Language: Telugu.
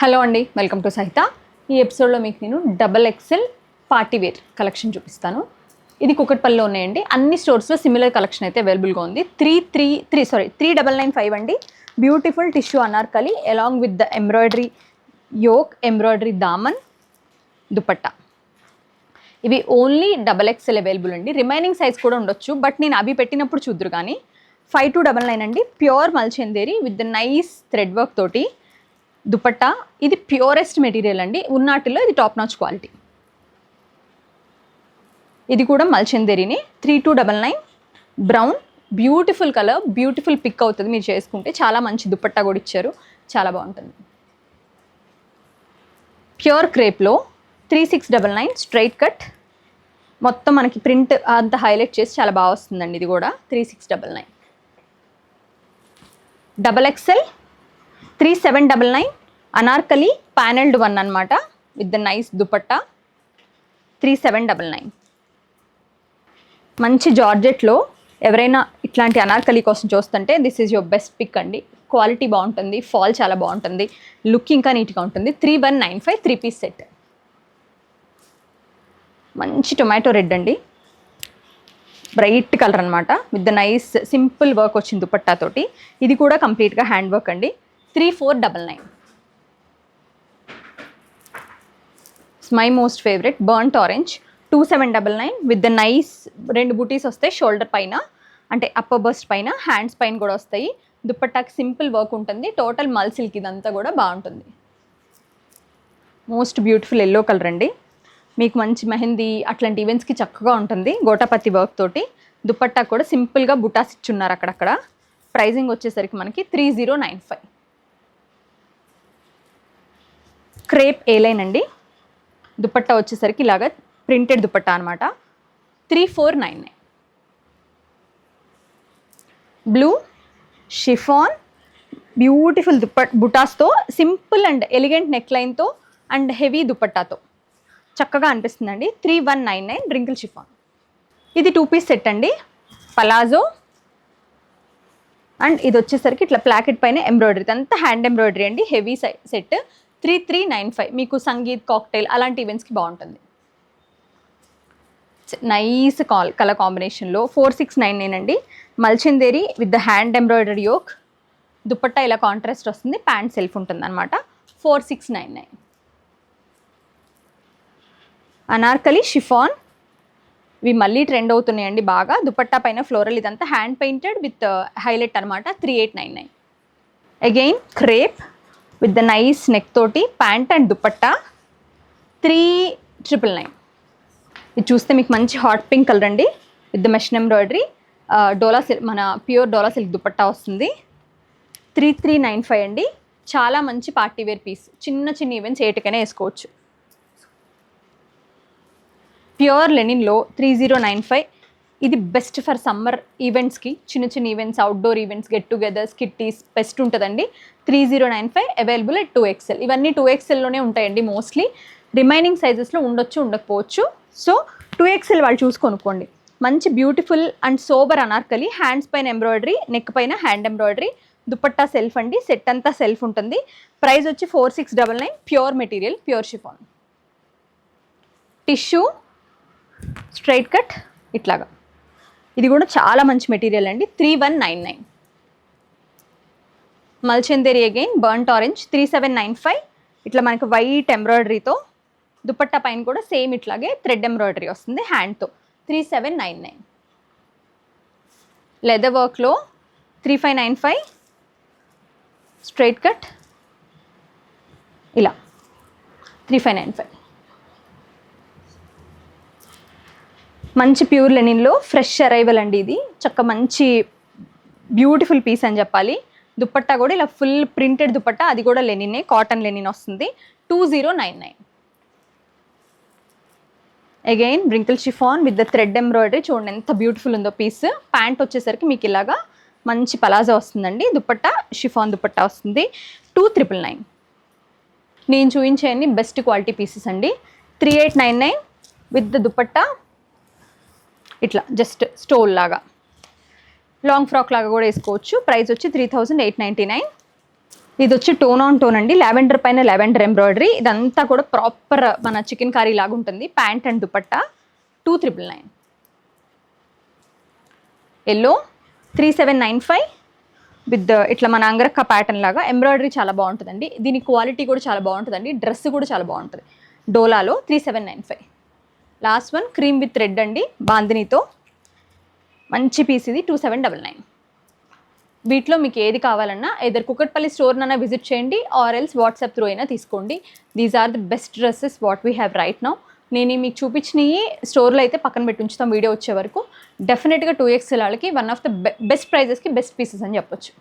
హలో అండి, వెల్కమ్ టు సహిత. ఈ ఎపిసోడ్లో మీకు నేను XXL పార్టీ వేర్ కలెక్షన్ చూపిస్తాను. ఇది కుకట్పల్లిలో ఉన్నాయండి. అన్ని స్టోర్స్లో సిమిలర్ కలెక్షన్ అయితే అవైలబుల్గా ఉంది. 3995 అండి. Beautiful tissue anarkali along with the embroidery yoke, embroidery దామన్, దుపట్టా. ఇవి ఓన్లీ XXL అవైలబుల్ అండి. రిమైనింగ్ సైజ్ కూడా ఉండొచ్చు, బట్ నేను అవి పెట్టినప్పుడు చూద్దరు. కానీ 5299 అండి. Pure Mulchanderi with the nice thread work తోటి దుపట్టా. ఇది ప్యూరెస్ట్ మెటీరియల్ అండి. ఉన్నాటిలో ఇది టాప్ నాచ్ క్వాలిటీ. ఇది కూడా మల్చందేరిని. 3299 brown, beautiful colour, beautiful pick అవుతుంది మీరు చేసుకుంటే. చాలా మంచి దుపట్టా కూడా ఇచ్చారు, చాలా బాగుంటుంది. ప్యూర్ క్రేప్లో 3699 స్ట్రైట్ కట్. మొత్తం మనకి ప్రింట్ అంతా హైలైట్ చేసి చాలా బాగా వస్తుందండి. ఇది కూడా 3699. XXL 3799 అనార్కలి ప్యానెల్డ్ వన్ అనమాట విత్ ద నైస్ దుపట్టా. 3799. మంచి జార్జెట్లో ఎవరైనా ఇట్లాంటి అనార్కలి కోసం చూస్తుంటే this is your best pick అండి. క్వాలిటీ బాగుంటుంది, ఫాల్ చాలా బాగుంటుంది, లుక్ ఇంకా నీట్గా ఉంటుంది. 3195 3 పీస్ సెట్. మంచి టొమాటో రెడ్ అండి, బ్రైట్ కలర్ అనమాట with the nice simple work వచ్చింది దుపట్టాతోటి. ఇది కూడా కంప్లీట్గా హ్యాండ్ వర్క్ అండి. 3499. My most favourite burnt orange 2799 with the nice రెండు బూటీస్ వస్తాయి షోల్డర్ పైన, అంటే అప్పర్ బస్ట్ పైన, హ్యాండ్స్ పైన కూడా వస్తాయి. దుపట్టాకి సింపుల్ వర్క్ ఉంటుంది. టోటల్ మల్ సిల్క్ ఇదంతా కూడా బాగుంటుంది. మోస్ట్ బ్యూటిఫుల్ ఎల్లో కలర్ అండి. మీకు మంచి మెహందీ అట్లాంటి ఈవెంట్స్కి చక్కగా ఉంటుంది. గోటాపత్తి వర్క్ తోటి దుపట్టా కూడా సింపుల్గా బుటాస్ ఇచ్చున్నారు అక్కడక్కడ. ప్రైజింగ్ వచ్చేసరికి మనకి 3095. క్రేప్ ఏ లైన్ అండి. దుపట్టా వచ్చేసరికి ఇలాగా ప్రింటెడ్ దుపట్టా అనమాట. 3499. బ్లూ షిఫాన్ బ్యూటిఫుల్ బుటాస్తో సింపుల్ అండ్ ఎలిగెంట్ నెక్ లైన్తో అండ్ హెవీ దుపట్టాతో చక్కగా అనిపిస్తుందండి. 3199 రింకిల్ షిఫాన్. ఇది 2 పీస్ సెట్ అండి. పలాజో అండ్ ఇది వచ్చేసరికి ఇట్లా ప్లాకెట్ పైన ఎంబ్రాయిడరీ, అంతా హ్యాండ్ ఎంబ్రాయిడరీ అండి. Heavy set. 3395. మీకు సంగీత్, కాక్టైల్ అలాంటి ఈవెంట్స్కి బాగుంటుంది. నైస్ కలర్ కాంబినేషన్లో 4699 అండి. Mulchanderi with the hand embroidery yoke, dupatta ఇలా కాంట్రాస్ట్ వస్తుంది, ప్యాంట్ సెల్ఫ్ ఉంటుంది అనమాట. 4699. అనార్కలి షిఫాన్. ఇవి మళ్ళీ ట్రెండ్ అవుతున్నాయండి బాగా. దుపట్టా పైన ఫ్లోరల్, ఇదంతా హ్యాండ్ పెయింటెడ్ విత్ హైలైట్ అనమాట. 3899. Again crepe with the nice neck తోటి ప్యాంట్ అండ్ దుపట్టా. 3999. ఇది చూస్తే మీకు మంచి హాట్ పింక్ కలర్ అండి with the machine embroidery. Dola silk, మన ప్యూర్ డోలా సిల్క్ దుపట్టా వస్తుంది. 3395 అండి. చాలా మంచి పార్టీ వేర్ పీస్. చిన్న చిన్న ఈవెంట్స్ ఏటికైనా వేసుకోవచ్చు. ప్యూర్ లెనిన్లో 3095. ఇది బెస్ట్ ఫర్ సమ్మర్ ఈవెంట్స్కి, చిన్న చిన్న events, outdoor events, get togethers, Kitties best ఉంటుందండి. 3095 అవైలబుల్ అట్ 2XL. ఇవన్నీ 2XLలోనే ఉంటాయండి మోస్ట్లీ. రిమైనింగ్ సైజెస్లో ఉండొచ్చు, ఉండకపోవచ్చు. సో 2XL వాళ్ళు చూసి కొనుక్కోండి. మంచి beautiful and sober Anarkali, hands పైన ఎంబ్రాయిడరీ, నెక్ పైన హ్యాండ్ ఎంబ్రాయిడరీ, దుపట్టా సెల్ఫ్ అండి. సెట్ అంతా సెల్ఫ్ ఉంటుంది. ప్రైస్ వచ్చి 4699. Pure material, pure chiffon. Tissue straight cut ఇట్లాగా. ఇది కూడా చాలా మంచి మెటీరియల్ అండి. 3199. మల్చందేరి అగైన్ బర్న్ట్ ఆరెంజ్ 3795. ఇట్లా మనకి వైట్ ఎంబ్రాయిడరీతో దుపట్టా పైన కూడా సేమ్ ఇట్లాగే థ్రెడ్ ఎంబ్రాయిడరీ వస్తుంది హ్యాండ్తో. 3799. లెదర్ వర్క్లో 3595 స్ట్రైట్ కట్ ఇలా 3595. మంచి ప్యూర్ లెనిన్లో ఫ్రెష్ అరైవల్ అండి. ఇది చక్క మంచి బ్యూటిఫుల్ పీస్ అని చెప్పాలి. దుపట్టా కూడా ఇలా ఫుల్ ప్రింటెడ్ దుపట్టా, అది కూడా లెనినే, కాటన్ లెనిన్ వస్తుంది. 2099. Again wrinkle chiffon with the thread embroidery. చూడండి ఎంత బ్యూటిఫుల్ ఉందో పీస్. ప్యాంట్ వచ్చేసరికి మీకు ఇలాగా మంచి పలాజా వస్తుందండి. దుపట్టా షిఫాన్ దుపట్టా వస్తుంది. 2999. నేను చూపించేయన్ని బెస్ట్ క్వాలిటీ పీసెస్ అండి. 3899 విత్ ద దుపట్టా ఇట్లా జస్ట్ స్టోల్ లాగా, లాంగ్ ఫ్రాక్ లాగా కూడా వేసుకోవచ్చు. ప్రైస్ వచ్చి 3899. ఇది వచ్చి టోన్ ఆన్ టోన్ అండి, లావెండర్ పైన లావెండర్ ఎంబ్రాయిడరీ. ఇదంతా కూడా ప్రాపర్ మన చికెన్ కర్రీ లాగా ఉంటుంది. Pant and dupatta 2,999. Yellow 3,795 with ఇట్లా మన అంగరక్క ప్యాటర్న్ లాగా ఎంబ్రాయిడరీ చాలా బాగుంటుందండి. దీని క్వాలిటీ కూడా చాలా బాగుంటుందండి, డ్రెస్ కూడా చాలా బాగుంటుంది. డోలాలో 3,795. Last one cream with red అండి, బాందినీతో మంచి పీస్ ఇది 2,799. వీటిలో మీకు ఏది కావాలన్నా ఎదర్ కుకట్పల్లి స్టోర్నైనా విజిట్ చేయండి ఆర్ ఎల్స్ వాట్సాప్ త్రూ అయినా తీసుకోండి. These are the best dresses what we have right now. నేను మీకు చూపించినవి స్టోర్లో అయితే పక్కన పెట్టి ఉంచుతాం వీడియో వచ్చే వరకు. డెఫినెట్గా 2XL వాళ్ళకి వన్ ఆఫ్ ద బెస్ట్ ప్రైజెస్కి బెస్ట్ పీసెస్ అని చెప్పొచ్చు.